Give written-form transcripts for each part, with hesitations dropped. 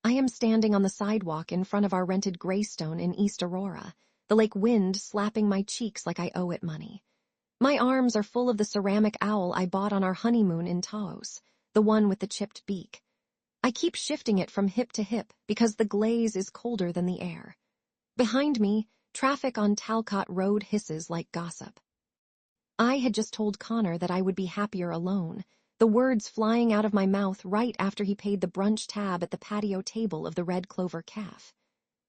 I am standing on the sidewalk in front of our rented Greystone in East Aurora, the lake wind slapping my cheeks like I owe it money. My arms are full of the ceramic owl I bought on our honeymoon in Taos, the one with the chipped beak. I keep shifting it from hip to hip because the glaze is colder than the air. Behind me, traffic on Talcott Road hisses like gossip. I had just told Connor that I would be happier alone, the words flying out of my mouth right after he paid the brunch tab at the patio table of the Red Clover Cafe.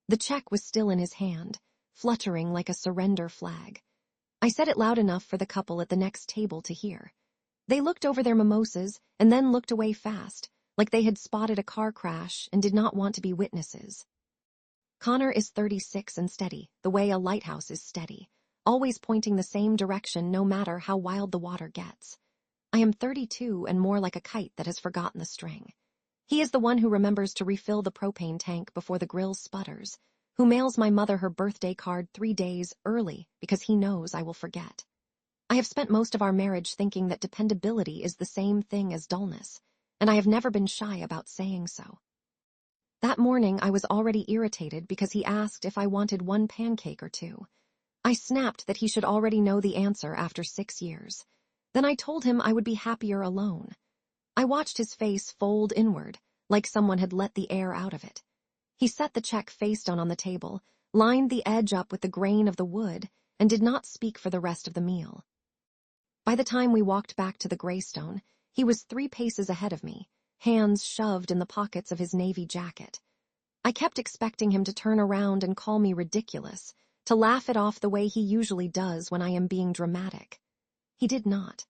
The check was still in his hand, fluttering like a surrender flag. I said it loud enough for the couple at the next table to hear. They looked over their mimosas and then looked away fast, like they had spotted a car crash and did not want to be witnesses. Connor is 36 and steady, the way a lighthouse is steady, always pointing the same direction no matter how wild the water gets. I am 32 and more like a kite that has forgotten the string. He is the one who remembers to refill the propane tank before the grill sputters, who mails my mother her birthday card 3 days early because he knows I will forget. I have spent most of our marriage thinking that dependability is the same thing as dullness, and I have never been shy about saying so. That morning I was already irritated because he asked if I wanted one pancake or two. I snapped that he should already know the answer after 6 years. Then I told him I would be happier alone. I watched his face fold inward, like someone had let the air out of it. He set the check face down on the table, lined the edge up with the grain of the wood, and did not speak for the rest of the meal. By the time we walked back to the Greystone, he was 3 paces ahead of me, hands shoved in the pockets of his navy jacket. I kept expecting him to turn around and call me ridiculous, to laugh it off the way he usually does when I am being dramatic. He did not.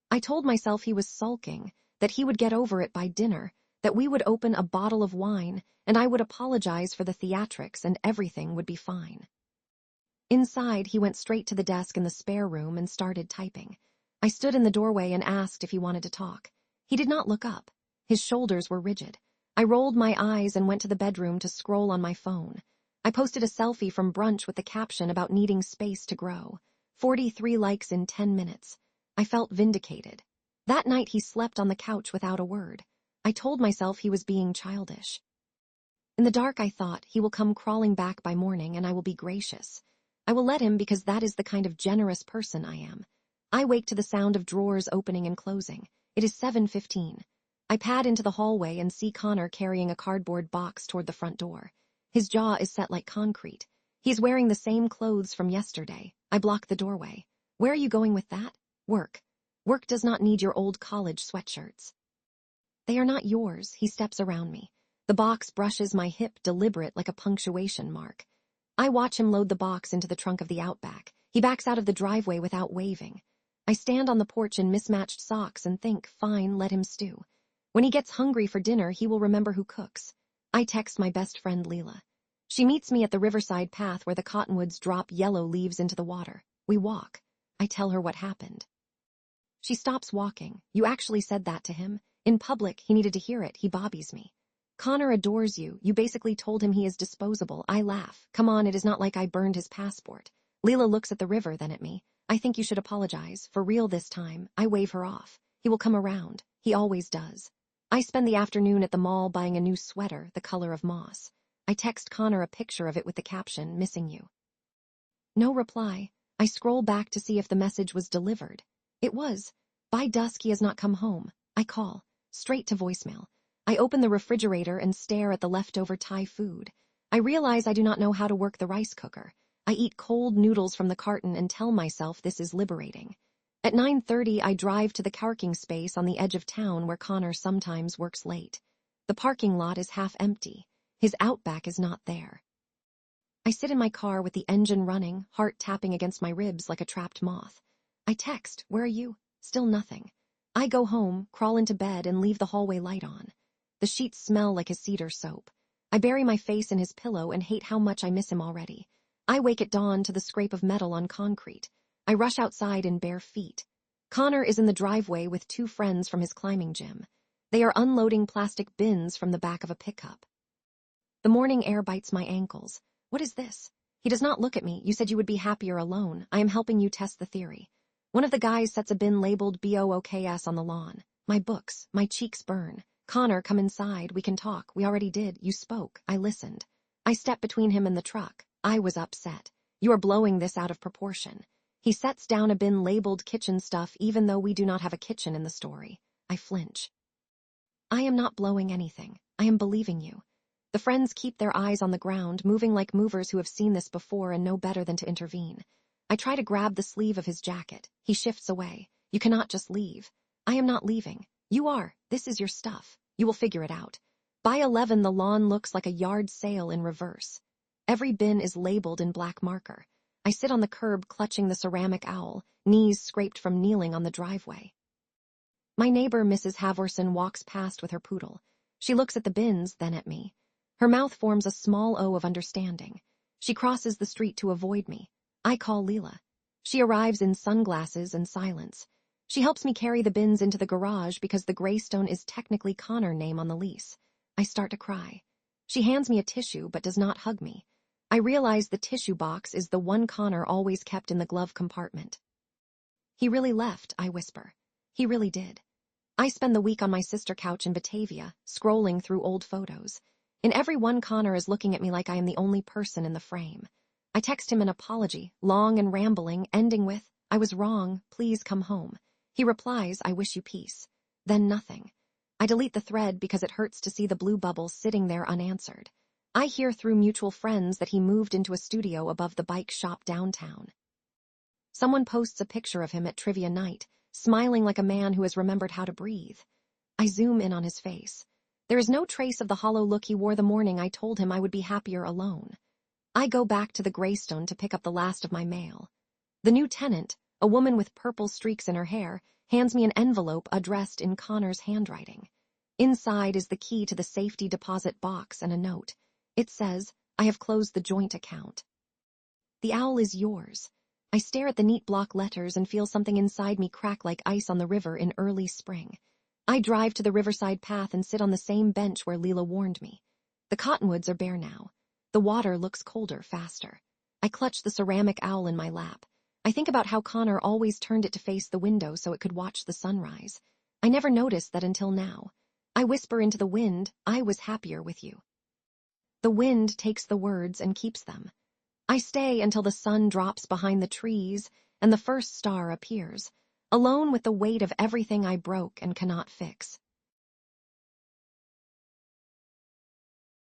I told myself he was sulking, that he would get over it by dinner, that we would open a bottle of wine, and I would apologize for the theatrics and everything would be fine. Inside, he went straight to the desk in the spare room and started typing. I stood in the doorway and asked if he wanted to talk. He did not look up. His shoulders were rigid. I rolled my eyes and went to the bedroom to scroll on my phone. I posted a selfie from brunch with the caption about needing space to grow. 43 likes in 10 minutes. I felt vindicated. That night he slept on the couch without a word. I told myself he was being childish. In the dark I thought, he will come crawling back by morning and I will be gracious. I will let him because that is the kind of generous person I am. I wake to the sound of drawers opening and closing. It is 7:15. I pad into the hallway and see Connor carrying a cardboard box toward the front door. His jaw is set like concrete. He's wearing the same clothes from yesterday. I block the doorway. Where are you going with that? Work. Work does not need your old college sweatshirts. They are not yours. He steps around me. The box brushes my hip deliberate like a punctuation mark. I watch him load the box into the trunk of the Outback. He backs out of the driveway without waving. I stand on the porch in mismatched socks and think, fine, let him stew. When he gets hungry for dinner, he will remember who cooks. I text my best friend Leela. She meets me at the riverside path where the cottonwoods drop yellow leaves into the water. We walk. I tell her what happened. She stops walking. You actually said that to him? In public, he needed to hear it. He bobbies me. Connor adores you. You basically told him he is disposable. I laugh. Come on, it is not like I burned his passport. Leela looks at the river, then at me. I think you should apologize. For real this time. I wave her off. He will come around. He always does. I spend the afternoon at the mall buying a new sweater, the color of moss. I text Connor a picture of it with the caption, missing you. No reply. I scroll back to see if the message was delivered. It was. By dusk he has not come home. I call. Straight to voicemail. I open the refrigerator and stare at the leftover Thai food. I realize I do not know how to work the rice cooker. I eat cold noodles from the carton and tell myself this is liberating. At 9:30, I drive to the parking space on the edge of town where Connor sometimes works late. The parking lot is half empty. His Outback is not there. I sit in my car with the engine running, heart tapping against my ribs like a trapped moth. I text, where are you? Still nothing. I go home, crawl into bed, and leave the hallway light on. The sheets smell like his cedar soap. I bury my face in his pillow and hate how much I miss him already. I wake at dawn to the scrape of metal on concrete. I rush outside in bare feet. Connor is in the driveway with 2 friends from his climbing gym. They are unloading plastic bins from the back of a pickup. The morning air bites my ankles. What is this? He does not look at me. You said you would be happier alone. I am helping you test the theory. One of the guys sets a bin labeled BOOKS on the lawn. My books, my cheeks burn. "Connor, come inside. We can talk. We already did. You spoke. I listened." I stepped between him and the truck. I was upset. "You are blowing this out of proportion." He sets down a bin labeled kitchen stuff even though we do not have a kitchen in the story. I flinch. "I am not blowing anything. I am believing you." The friends keep their eyes on the ground, moving like movers who have seen this before and know better than to intervene. I try to grab the sleeve of his jacket. He shifts away. "You cannot just leave." "I am not leaving." "You are. This is your stuff. You will figure it out." By 11, the lawn looks like a yard sale in reverse. Every bin is labeled in black marker. I sit on the curb clutching the ceramic owl, knees scraped from kneeling on the driveway. My neighbor, Mrs. Havorson, walks past with her poodle. She looks at the bins, then at me. Her mouth forms a small O of understanding. She crosses the street to avoid me. I call Leela. She arrives in sunglasses and silence. She helps me carry the bins into the garage because the Greystone is technically Connor name on the lease. I start to cry. She hands me a tissue but does not hug me. I realize the tissue box is the one Connor always kept in the glove compartment. "He really left," I whisper. "He really did." I spend the week on my sister couch in Batavia, scrolling through old photos. In every one, Connor is looking at me like I am the only person in the frame. I text him an apology, long and rambling, ending with, "I was wrong, please come home." He replies, "I wish you peace." Then nothing. I delete the thread because it hurts to see the blue bubble sitting there unanswered. I hear through mutual friends that he moved into a studio above the bike shop downtown. Someone posts a picture of him at trivia night, smiling like a man who has remembered how to breathe. I zoom in on his face. There is no trace of the hollow look he wore the morning I told him I would be happier alone. I go back to the Greystone to pick up the last of my mail. The new tenant, a woman with purple streaks in her hair, hands me an envelope addressed in Connor's handwriting. Inside is the key to the safety deposit box and a note. It says, "I have closed the joint account." "The owl is yours." I stare at the neat block letters and feel something inside me crack like ice on the river in early spring. I drive to the riverside path and sit on the same bench where Leela warned me. The cottonwoods are bare now. The water looks colder faster. I clutch the ceramic owl in my lap. I think about how Connor always turned it to face the window so it could watch the sunrise. I never noticed that until now. I whisper into the wind, "I was happier with you." The wind takes the words and keeps them. I stay until the sun drops behind the trees and the first star appears, alone with the weight of everything I broke and cannot fix.